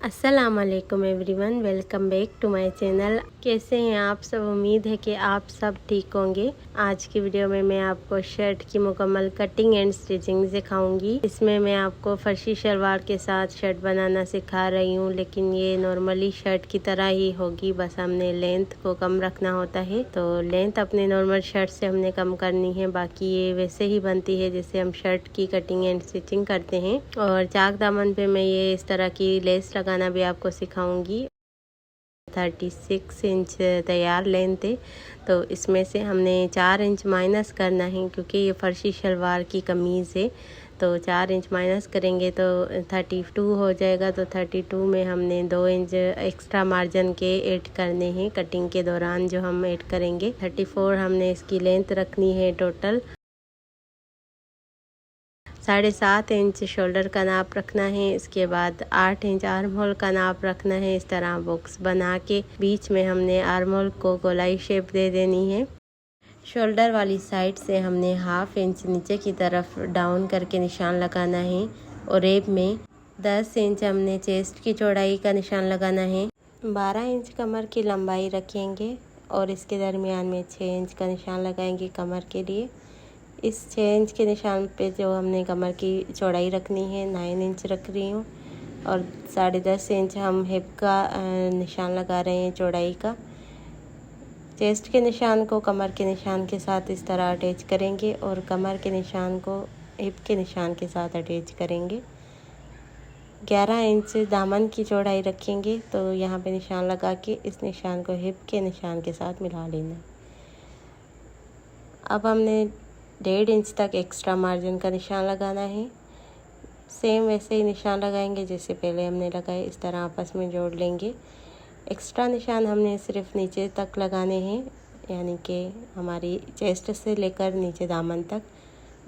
अस्सलाम वालेकुम everyone, welcome back to my channel. कैसे हैं आप सब? उम्मीद है कि आप सब ठीक होंगे। आज की वीडियो में मैं आपको शर्ट की मुकम्मल कटिंग एंड स्टिचिंग सिखाऊंगी। इसमें मैं आपको फर्शी शलवार के साथ शर्ट बनाना सिखा रही हूँ, लेकिन ये नॉर्मली शर्ट की तरह ही होगी, बस हमने लेंथ को कम रखना होता है। तो लेंथ अपने नॉर्मल शर्ट से हमने कम करनी है, बाकी ये वैसे ही बनती है जैसे हम शर्ट की कटिंग एंड स्टिचिंग करते हैं। और चाक दामन पे मैं ये इस तरह की लेस लगाना भी आपको सिखाऊंगी। 36 इंच तैयार लेंथ है, तो इसमें से हमने 4 इंच माइनस करना है, क्योंकि ये फर्शी शलवार की कमीज़ है। तो 4 इंच माइनस करेंगे तो 32 हो जाएगा। तो 32 में हमने 2 इंच एक्स्ट्रा मार्जिन के ऐड करने हैं कटिंग के दौरान, जो हम ऐड करेंगे। 34 हमने इसकी लेंथ रखनी है टोटल। 7.5 इंच शोल्डर का नाप रखना है। इसके बाद 8 इंच आर्म होल का नाप रखना है। इस तरह बॉक्स बना के बीच में हमने आर्म होल को गोलाई शेप दे देनी है। शोल्डर वाली साइड से हमने 1/2 इंच नीचे की तरफ डाउन करके निशान लगाना है। और रेब में 10 इंच हमने चेस्ट की चौड़ाई का निशान लगाना है। 12 इंच कमर की लंबाई रखेंगे और इसके दरमियान में 6 इंच का निशान लगाएंगे कमर के लिए। इस 6 इंच के निशान पे जो हमने कमर की चौड़ाई रखनी है 9 इंच रख रही हूँ। और 10.5 इंच हम हिप का निशान लगा रहे हैं चौड़ाई का। चेस्ट के निशान को कमर के निशान के साथ इस तरह अटैच करेंगे और कमर के निशान को हिप के निशान के साथ अटैच करेंगे। 11 इंच दामन की चौड़ाई रखेंगे, तो यहाँ पे निशान लगा के इस निशान को हिप के निशान के साथ मिला लेना। अब हमने 1.5 इंच तक एक्स्ट्रा मार्जिन का निशान लगाना है। सेम वैसे ही निशान लगाएंगे जैसे पहले हमने लगाए, इस तरह आपस में जोड़ लेंगे। एक्स्ट्रा निशान हमने सिर्फ नीचे तक लगाने हैं, यानी कि हमारी चेस्ट से लेकर नीचे दामन तक।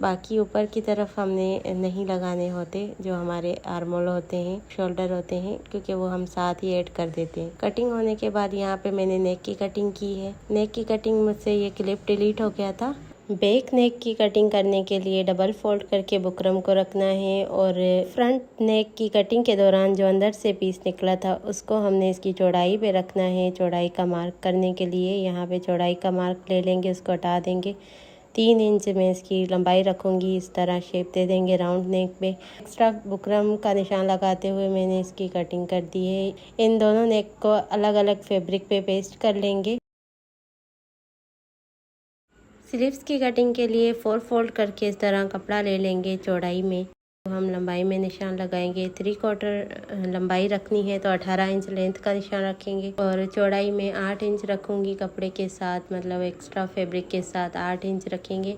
बाकी ऊपर की तरफ हमने नहीं लगाने होते, जो हमारे आर्म होल होते हैं, शोल्डर होते हैं, क्योंकि वो हम साथ ही ऐड कर देते हैं। कटिंग होने के बाद यहाँ पे मैंने नेक की कटिंग की है। नेक की कटिंग मुझसे ये क्लिप डिलीट हो गया था। बैक नेक की कटिंग करने के लिए डबल फोल्ड करके बुकरम को रखना है, और फ्रंट नेक की कटिंग के दौरान जो अंदर से पीस निकला था उसको हमने इसकी चौड़ाई पे रखना है। चौड़ाई का मार्क करने के लिए यहाँ पे चौड़ाई का मार्क ले लेंगे, उसको हटा देंगे। 3 इंच में इसकी लंबाई रखूँगी, इस तरह शेप दे देंगे राउंड नेक पे। एक्स्ट्रा बुकरम का निशान लगाते हुए मैंने इसकी कटिंग कर दी है। इन दोनों नेक को अलग अलग फैब्रिक पे पेस्ट कर लेंगे। स्लीव्स की कटिंग के लिए 4 फोल्ड करके इस तरह कपड़ा ले लेंगे चौड़ाई में। तो हम लंबाई में निशान लगाएंगे। 3/4 लंबाई रखनी है, तो 18 इंच लेंथ का निशान रखेंगे। और चौड़ाई में 8 इंच रखूँगी कपड़े के साथ, मतलब एक्स्ट्रा फैब्रिक के साथ 8 इंच रखेंगे।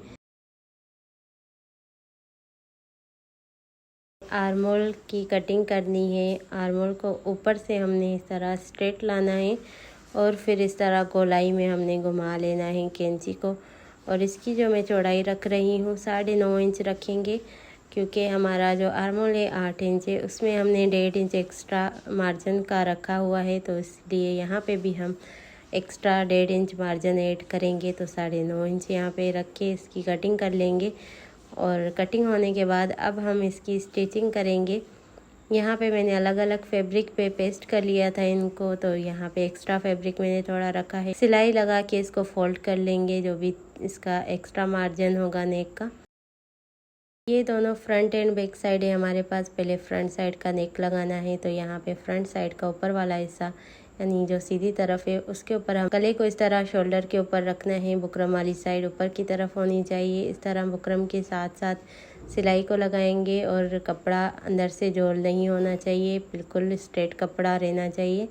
आर्म होल की कटिंग करनी है। आर्म होल को ऊपर से हमने इस तरह स्ट्रेट लाना है और फिर इस तरह गोलाई में हमने घुमा लेना है कैंची को। और इसकी जो मैं चौड़ाई रख रही हूँ 9.5 इंच रखेंगे, क्योंकि हमारा जो आर्म होल है 8 इंच है, उसमें हमने 1.5 इंच एक्स्ट्रा मार्जिन का रखा हुआ है, तो इसलिए यहाँ पे भी हम एक्स्ट्रा 1.5 इंच मार्जिन ऐड करेंगे। तो 9.5 इंच यहाँ पे रख के इसकी कटिंग कर लेंगे। और कटिंग होने के बाद अब हम इसकी स्टिचिंग करेंगे। यहाँ पे मैंने अलग अलग फैब्रिक पे पेस्ट कर लिया था इनको, तो यहाँ पे एक्स्ट्रा फैब्रिक मैंने थोड़ा रखा है। सिलाई लगा के इसको फोल्ड कर लेंगे, जो भी इसका एक्स्ट्रा मार्जिन होगा नेक का। ये दोनों फ्रंट एंड बैक साइड है हमारे पास। पहले फ्रंट साइड का नेक लगाना है, तो यहाँ पे फ्रंट साइड का ऊपर वाला हिस्सा, यानी जो सीधी तरफ है, उसके ऊपर हम गले को इस तरह शोल्डर के ऊपर रखना है। बुकरम वाली साइड ऊपर की तरफ होनी चाहिए। इस तरह बुकरम के साथ साथ सिलाई को लगाएंगे और कपड़ा अंदर से जोड़ नहीं होना चाहिए, बिल्कुल स्ट्रेट कपड़ा रहना चाहिए।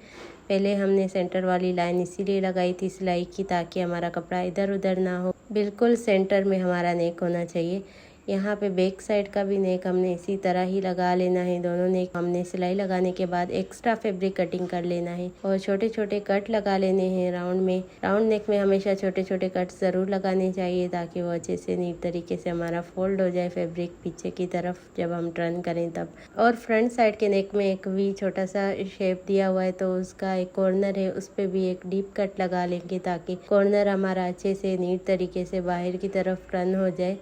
पहले हमने सेंटर वाली लाइन इसीलिए लगाई थी सिलाई की, ताकि हमारा कपड़ा इधर उधर ना हो, बिल्कुल सेंटर में हमारा नेक होना चाहिए। यहाँ पे बैक साइड का भी नेक हमने इसी तरह ही लगा लेना है। दोनों नेक हमने सिलाई लगाने के बाद एक्स्ट्रा फैब्रिक कटिंग कर लेना है और छोटे छोटे कट लगा लेने हैं राउंड में। राउंड नेक में हमेशा छोटे छोटे कट ज़रूर लगाने चाहिए, ताकि वो अच्छे से नीट तरीके से हमारा फोल्ड हो जाए फैब्रिक पीछे की तरफ जब हम टर्न करें तब। और फ्रंट साइड के नेक में एक वी छोटा सा शेप दिया हुआ है, तो उसका एक कॉर्नर है, उस पर भी एक डीप कट लगा लेंगे, ताकि कॉर्नर हमारा अच्छे से नीट तरीके से बाहर की तरफ टर्न हो जाए।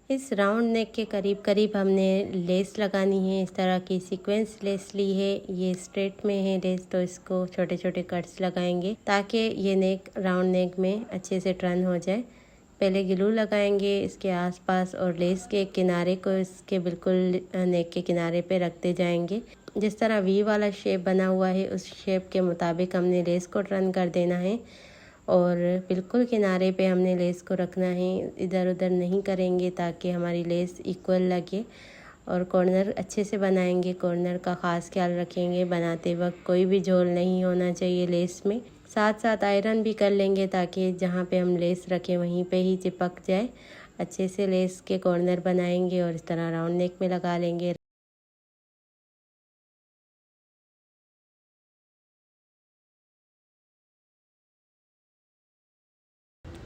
इस राउंड नेक के करीब करीब हमने लेस लगानी है। इस तरह की सीक्वेंस लेस ली है, ये स्ट्रेट में है लेस, तो इसको छोटे छोटे कट्स लगाएंगे ताकि ये नेक राउंड नेक में अच्छे से टर्न हो जाए। पहले ग्लू लगाएंगे इसके आसपास और लेस के किनारे को इसके बिल्कुल नेक के किनारे पे रखते जाएंगे। जिस तरह वी वाला शेप बना हुआ है उस शेप के मुताबिक हमने लेस को टर्न कर देना है और बिल्कुल किनारे पे हमने लेस को रखना है, इधर उधर नहीं करेंगे ताकि हमारी लेस इक्वल लगे। और कॉर्नर अच्छे से बनाएंगे, कॉर्नर का ख़ास ख्याल रखेंगे। बनाते वक्त कोई भी झोल नहीं होना चाहिए लेस में। साथ साथ आयरन भी कर लेंगे ताकि जहाँ पे हम लेस रखें वहीं पे ही चिपक जाए। अच्छे से लेस के कॉर्नर बनाएंगे और इस तरह राउंड नेक में लगा लेंगे।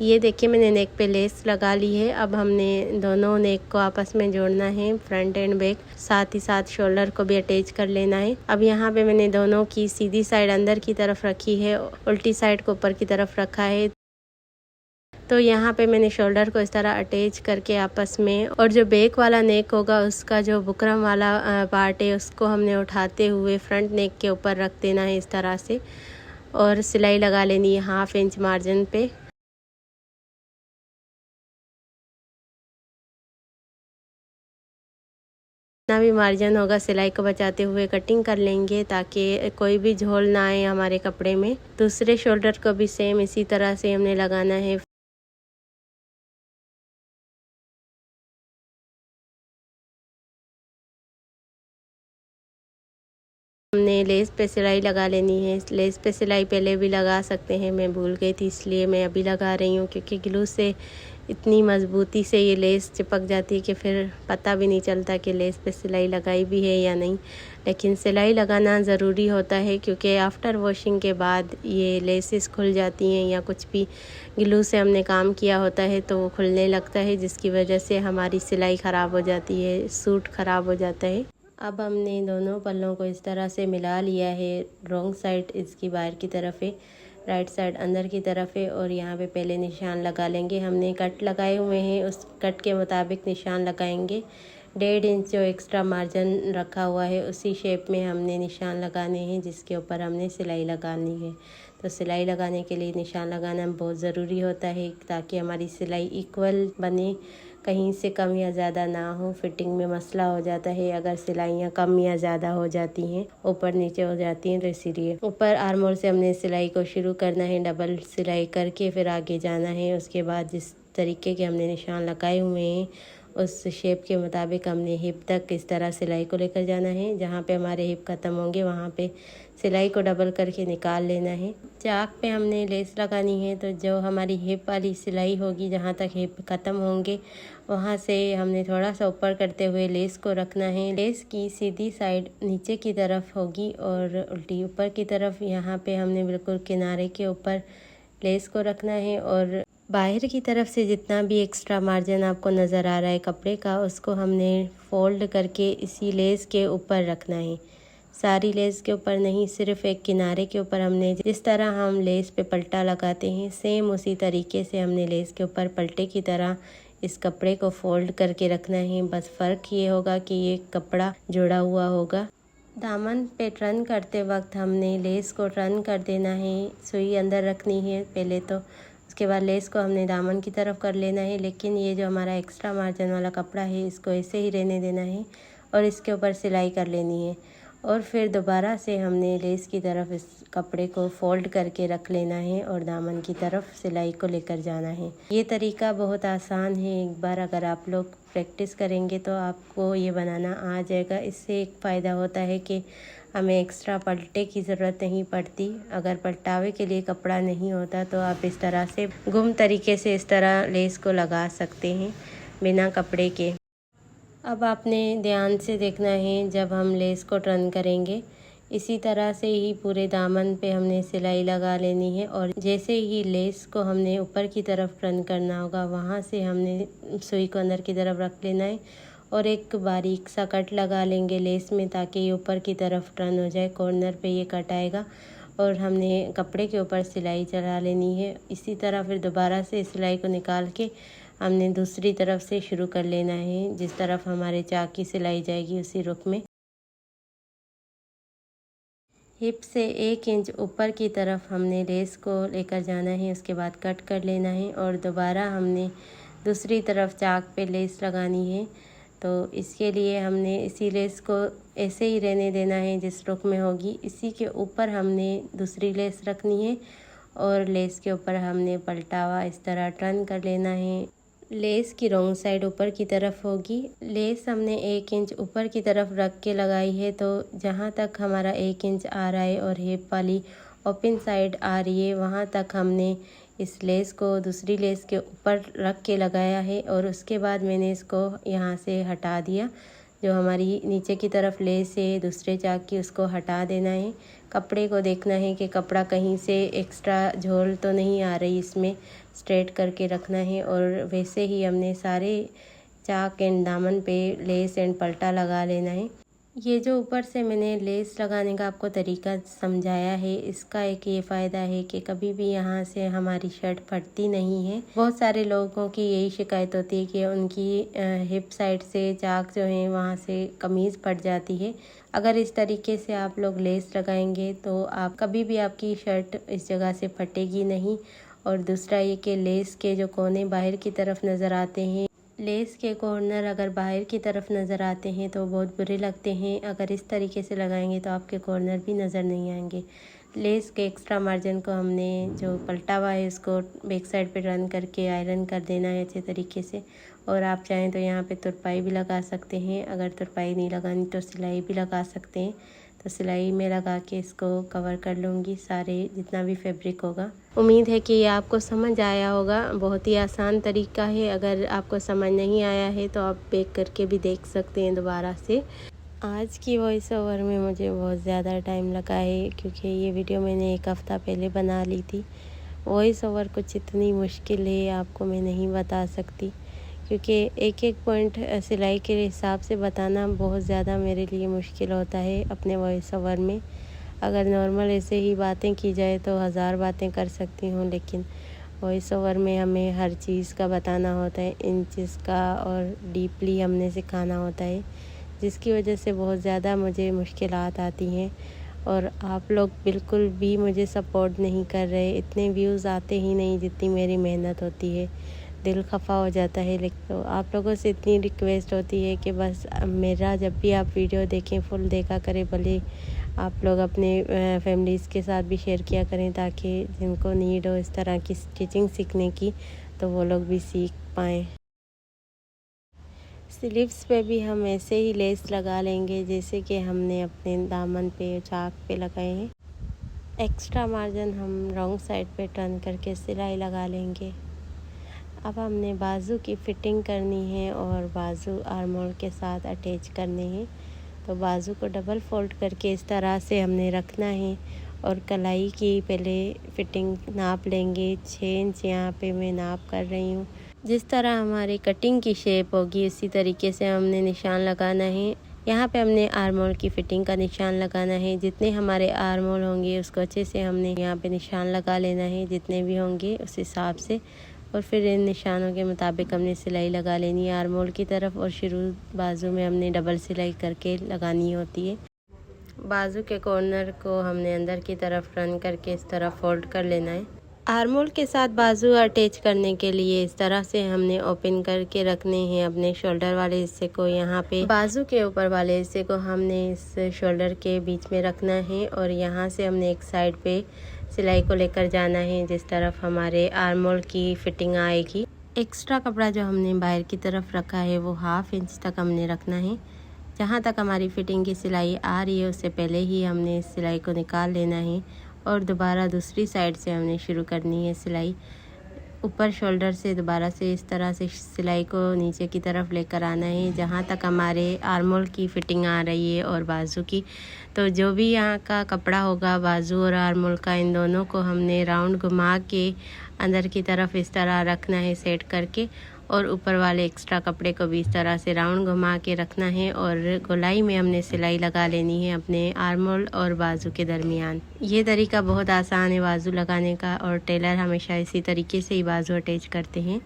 ये देखिए मैंने नेक पे लेस लगा ली है। अब हमने दोनों नेक को आपस में जोड़ना है, फ्रंट एंड बैक, साथ ही साथ शोल्डर को भी अटैच कर लेना है। अब यहाँ पे मैंने दोनों की सीधी साइड अंदर की तरफ रखी है, उल्टी साइड को ऊपर की तरफ रखा है। तो यहाँ पे मैंने शोल्डर को इस तरह अटैच करके आपस में, और जो बैक वाला नेक होगा उसका जो बुकरम वाला पार्ट है उसको हमने उठाते हुए फ्रंट नेक के ऊपर रख देना है इस तरह से, और सिलाई लगा लेनी है 1/2 इंच मार्जिन पे। जितना भी मार्जिन होगा सिलाई को बचाते हुए कटिंग कर लेंगे ताकि कोई भी झोल ना आए हमारे कपड़े में। दूसरे शोल्डर को भी सेम इसी तरह से हमने लगाना है। हमने लेस पे सिलाई लगा लेनी है। लेस पे सिलाई पहले भी लगा सकते हैं, मैं भूल गई थी इसलिए मैं अभी लगा रही हूँ, क्योंकि ग्लू से इतनी मज़बूती से ये लेस चिपक जाती है कि फिर पता भी नहीं चलता कि लेस पे सिलाई लगाई भी है या नहीं। लेकिन सिलाई लगाना ज़रूरी होता है क्योंकि आफ्टर वॉशिंग के बाद ये लेसेस खुल जाती हैं या कुछ भी ग्लू से हमने काम किया होता है तो वो खुलने लगता है, जिसकी वजह से हमारी सिलाई ख़राब हो जाती है, सूट ख़राब हो जाता है। अब हमने दोनों पल्लों को इस तरह से मिला लिया है। रॉन्ग साइड इसकी बाहर की तरफ है, राइट साइड अंदर की तरफ है, और यहाँ पे पहले निशान लगा लेंगे। हमने कट लगाए हुए हैं, उस कट के मुताबिक निशान लगाएंगे। 1.5 इंच जो एक्स्ट्रा मार्जिन रखा हुआ है उसी शेप में हमने निशान लगाने हैं जिसके ऊपर हमने सिलाई लगानी है। तो सिलाई लगाने के लिए निशान लगाना बहुत ज़रूरी होता है ताकि हमारी सिलाई इक्वल बने, कहीं से कम या ज़्यादा ना हो। फिटिंग में मसला हो जाता है अगर सिलाइयाँ कम या ज़्यादा हो जाती हैं, ऊपर नीचे हो जाती हैं, तो इसीलिए ऊपर आर्म होल से हमने सिलाई को शुरू करना है, डबल सिलाई करके फिर आगे जाना है। उसके बाद जिस तरीके के हमने निशान लगाए हुए हैं उस शेप के मुताबिक हमने हिप तक इस तरह सिलाई को लेकर जाना है। जहाँ पे हमारे हिप ख़त्म होंगे वहाँ पे सिलाई को डबल करके निकाल लेना है। चाक पे हमने लेस लगानी है, तो जो हमारी हिप वाली सिलाई होगी जहाँ तक हिप ख़त्म होंगे वहाँ से हमने थोड़ा सा ऊपर करते हुए लेस को रखना है। लेस की सीधी साइड नीचे की तरफ होगी और उल्टी ऊपर की तरफ। यहाँ पे हमने बिल्कुल किनारे के ऊपर लेस को रखना है और बाहर की तरफ से जितना भी एक्स्ट्रा मार्जिन आपको नज़र आ रहा है कपड़े का उसको हमने फोल्ड करके इसी लेस के ऊपर रखना है। सारी लेस के ऊपर नहीं, सिर्फ एक किनारे के ऊपर हमने जिस तरह हम लेस पे पलटा लगाते हैं सेम उसी तरीके से हमने लेस के ऊपर पलटे की तरह इस कपड़े को फोल्ड करके रखना है। बस फ़र्क ये होगा कि ये कपड़ा जुड़ा हुआ होगा। दामन पे टर्न करते वक्त हमने लेस को टर्न कर देना है, सुई अंदर रखनी है पहले तो, उसके बाद लेस को हमने दामन की तरफ कर लेना है। लेकिन ये जो हमारा एक्स्ट्रा मार्जिन वाला कपड़ा है इसको ऐसे ही रहने देना है और इसके ऊपर सिलाई कर लेनी है, और फिर दोबारा से हमने लेस की तरफ इस कपड़े को फोल्ड करके रख लेना है और दामन की तरफ सिलाई को लेकर जाना है। ये तरीका बहुत आसान है, एक बार अगर आप लोग प्रैक्टिस करेंगे तो आपको ये बनाना आ जाएगा। इससे एक फ़ायदा होता है कि हमें एक्स्ट्रा पलटे की ज़रूरत नहीं पड़ती। अगर पलटावे के लिए कपड़ा नहीं होता तो आप इस तरह से गुम तरीके से इस तरह लेस को लगा सकते हैं बिना कपड़े के। अब आपने ध्यान से देखना है जब हम लेस को टर्न करेंगे इसी तरह से ही पूरे दामन पे हमने सिलाई लगा लेनी है, और जैसे ही लेस को हमने ऊपर की तरफ टर्न करना होगा वहाँ से हमने सुई को अंदर की तरफ रख लेना है और एक बारीक सा कट लगा लेंगे लेस में ताकि ये ऊपर की तरफ टर्न हो जाए। कॉर्नर पे ये कट आएगा और हमने कपड़े के ऊपर सिलाई चला लेनी है। इसी तरह फिर दोबारा से सिलाई को निकाल के हमने दूसरी तरफ से शुरू कर लेना है। जिस तरफ हमारे चाक की सिलाई जाएगी उसी रुख में हिप से 1 इंच ऊपर की तरफ हमने लेस को लेकर जाना है। उसके बाद कट कर लेना है और दोबारा हमने दूसरी तरफ चाक पे लेस लगानी है। तो इसके लिए हमने इसी लेस को ऐसे ही रहने देना है जिस रुख में होगी। इसी के ऊपर हमने दूसरी लेस रखनी है और लेस के ऊपर हमने पलटावा इस तरह टर्न कर लेना है। लेस की रॉन्ग साइड ऊपर की तरफ होगी। लेस हमने 1 इंच ऊपर की तरफ रख के लगाई है, तो जहाँ तक हमारा 1 इंच आ रहा है और हिप वाली ओपन साइड आ रही है वहाँ तक हमने इस लेस को दूसरी लेस के ऊपर रख के लगाया है। और उसके बाद मैंने इसको यहाँ से हटा दिया। जो हमारी नीचे की तरफ लेस है दूसरे चाक की, उसको हटा देना है। कपड़े को देखना है कि कपड़ा कहीं से एक्स्ट्रा झोल तो नहीं आ रही, इसमें स्ट्रेट करके रखना है। और वैसे ही हमने सारे चाक एंड दामन पे लेस एंड पल्टा लगा लेना है। ये जो ऊपर से मैंने लेस लगाने का आपको तरीका समझाया है, इसका एक ये फ़ायदा है कि कभी भी यहाँ से हमारी शर्ट फटती नहीं है। बहुत सारे लोगों की यही शिकायत होती है कि उनकी हिप साइड से चाक जो है वहाँ से कमीज़ फट जाती है। अगर इस तरीके से आप लोग लेस लगाएंगे तो आप कभी भी आपकी शर्ट इस जगह से फटेगी नहीं। और दूसरा ये कि लेस के जो कोने बाहर की तरफ नज़र आते हैं, लेस के कॉर्नर अगर बाहर की तरफ नज़र आते हैं तो बहुत बुरे लगते हैं। अगर इस तरीके से लगाएंगे तो आपके कॉर्नर भी नज़र नहीं आएंगे। लेस के एक्स्ट्रा मार्जिन को हमने जो पलटा हुआ है उसको बैक साइड पे रन करके आयरन कर देना है अच्छे तरीके से। और आप चाहें तो यहाँ पे तुरपाई भी लगा सकते हैं। अगर तुरपाई नहीं लगानी तो सिलाई भी लगा सकते हैं। तो सिलाई में लगा के इसको कवर कर लूँगी सारे जितना भी फैब्रिक होगा। उम्मीद है कि ये आपको समझ आया होगा। बहुत ही आसान तरीका है। अगर आपको समझ नहीं आया है तो आप बैक करके भी देख सकते हैं दोबारा से। आज की वॉइस ओवर में मुझे बहुत ज़्यादा टाइम लगा है क्योंकि ये वीडियो मैंने 1 हफ़्ता पहले बना ली थी। वॉइस ओवर कुछ इतनी मुश्किल है आपको मैं नहीं बता सकती, क्योंकि एक एक पॉइंट सिलाई के हिसाब से बताना बहुत ज़्यादा मेरे लिए मुश्किल होता है अपने वॉइस ओवर में। अगर नॉर्मल ऐसे ही बातें की जाए तो 1000 बातें कर सकती हूँ, लेकिन वॉइस ओवर में हमें हर चीज़ का बताना होता है, इंचेस का, और डीपली हमने सिखाना होता है, जिसकी वजह से बहुत ज़्यादा मुझे मुश्किलात आती हैं। और आप लोग बिल्कुल भी मुझे सपोर्ट नहीं कर रहे। इतने व्यूज़ आते ही नहीं जितनी मेरी मेहनत होती है। दिल खफा हो जाता है। लेकिन तो आप लोगों से इतनी रिक्वेस्ट होती है कि बस मेरा जब भी आप वीडियो देखें फुल देखा करें, भले आप लोग अपने फैमिलीज़ के साथ भी शेयर किया करें, ताकि जिनको नीड हो इस तरह की स्टिचिंग सीखने की तो वो लोग भी सीख पाएँ। स्लीव्स पे भी हम ऐसे ही लेस लगा लेंगे जैसे कि हमने अपने दामन पे चाक पे लगाए हैं। एक्स्ट्रा मार्जिन हम रॉन्ग साइड पे टर्न करके सिलाई लगा लेंगे। अब हमने बाजू की फ़िटिंग करनी है और बाजू आर्म होल के साथ अटैच करने हैं। तो बाजू को डबल फोल्ड करके इस तरह से हमने रखना है और कलाई की पहले फ़िटिंग नाप लेंगे। 6 इंच यहाँ पे मैं नाप कर रही हूँ। जिस तरह हमारी कटिंग की शेप होगी उसी तरीके से हमने निशान लगाना है। यहाँ पे हमने आर्म होल की फ़िटिंग का निशान लगाना है। जितने हमारे आर्म होल होंगे उसको अच्छे से हमने यहाँ पे निशान लगा लेना है, जितने भी होंगे उस हिसाब से। और फिर इन निशानों के मुताबिक हमने सिलाई लगा लेनी है आर्म होल की तरफ, और शुरू बाजू में हमने डबल सिलाई करके लगानी होती है। बाजू के कॉर्नर को हमने अंदर की तरफ रन करके इस तरह फोल्ड कर लेना है। आर्म होल के साथ बाजू अटैच करने के लिए इस तरह से हमने ओपन करके रखने हैं अपने शोल्डर वाले हिस्से को। यहाँ पे बाजू के ऊपर वाले हिस्से को हमने इस शोल्डर के बीच में रखना है और यहाँ से हमने एक साइड पे सिलाई को लेकर जाना है जिस तरफ हमारे आर्म होल की फ़िटिंग आएगी। एक्स्ट्रा कपड़ा जो हमने बाहर की तरफ रखा है वो 1/2 इंच तक हमने रखना है। जहाँ तक हमारी फ़िटिंग की सिलाई आ रही है उससे पहले ही हमने इस सिलाई को निकाल लेना है और दोबारा दूसरी साइड से हमने शुरू करनी है सिलाई। ऊपर शोल्डर से दोबारा से इस तरह से सिलाई को नीचे की तरफ लेकर आना है जहाँ तक हमारे आर्म होल की फ़िटिंग आ रही है और बाजू की। तो जो भी यहाँ का कपड़ा होगा बाजू और आर्म होल का, इन दोनों को हमने राउंड घुमा के अंदर की तरफ इस तरह रखना है सेट करके, और ऊपर वाले एक्स्ट्रा कपड़े को भी इस तरह से राउंड घुमा के रखना है। और गोलाई में हमने सिलाई लगा लेनी है अपने आर्म होल और बाजू के दरमियान। ये तरीका बहुत आसान है बाजू लगाने का, और टेलर हमेशा इसी तरीके से ही बाजू अटैच करते हैं।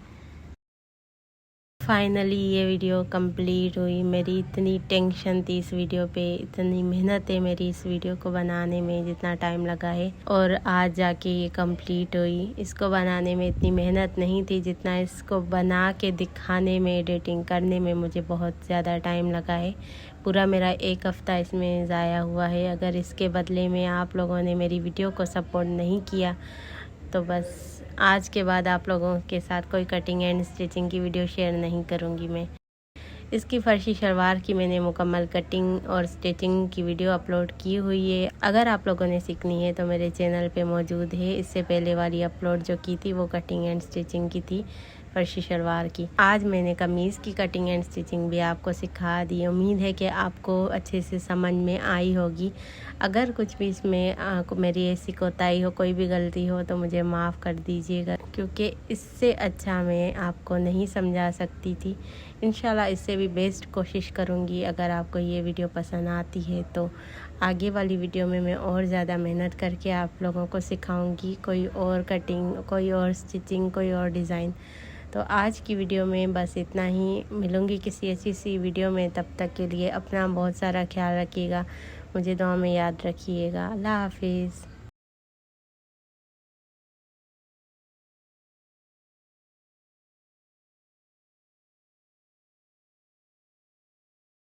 फाइनली ये वीडियो कंप्लीट हुई। मेरी इतनी टेंशन थी इस वीडियो पे, इतनी मेहनत है मेरी इस वीडियो को बनाने में, जितना टाइम लगा है, और आज जाके ये कंप्लीट हुई। इसको बनाने में इतनी मेहनत नहीं थी जितना इसको बना के दिखाने में, एडिटिंग करने में मुझे बहुत ज़्यादा टाइम लगा है। पूरा मेरा 1 हफ़्ता इसमें ज़ाया हुआ है। अगर इसके बदले में आप लोगों ने मेरी वीडियो को सपोर्ट नहीं किया तो बस आज के बाद आप लोगों के साथ कोई कटिंग एंड स्टिचिंग की वीडियो शेयर नहीं करूँगी मैं। इसकी फर्शी शलवार की मैंने मुकम्मल कटिंग और स्टिचिंग की वीडियो अपलोड की हुई है। अगर आप लोगों ने सीखनी है तो मेरे चैनल पे मौजूद है। इससे पहले वाली अपलोड जो की थी वो कटिंग एंड स्टिचिंग की थी, फर्शी शलवार की। आज मैंने कमीज़ की कटिंग एंड स्टिचिंग भी आपको सिखा दी। उम्मीद है कि आपको अच्छे से समझ में आई होगी। अगर कुछ भी इसमें मेरी ऐसी कोताही हो, कोई भी गलती हो तो मुझे माफ़ कर दीजिएगा, क्योंकि इससे अच्छा मैं आपको नहीं समझा सकती थी। इंशाल्लाह इससे भी बेस्ट कोशिश करूँगी। अगर आपको ये वीडियो पसंद आती है तो आगे वाली वीडियो में मैं और ज़्यादा मेहनत करके आप लोगों को सिखाऊंगी, कोई और कटिंग, कोई और स्टिचिंग, कोई और डिज़ाइन। तो आज की वीडियो में बस इतना ही। मिलूँगी किसी अच्छी सी वीडियो में। तब तक के लिए अपना बहुत सारा ख्याल रखिएगा, मुझे दुआ में याद रखिएगा। अल्लाह हाफिज़।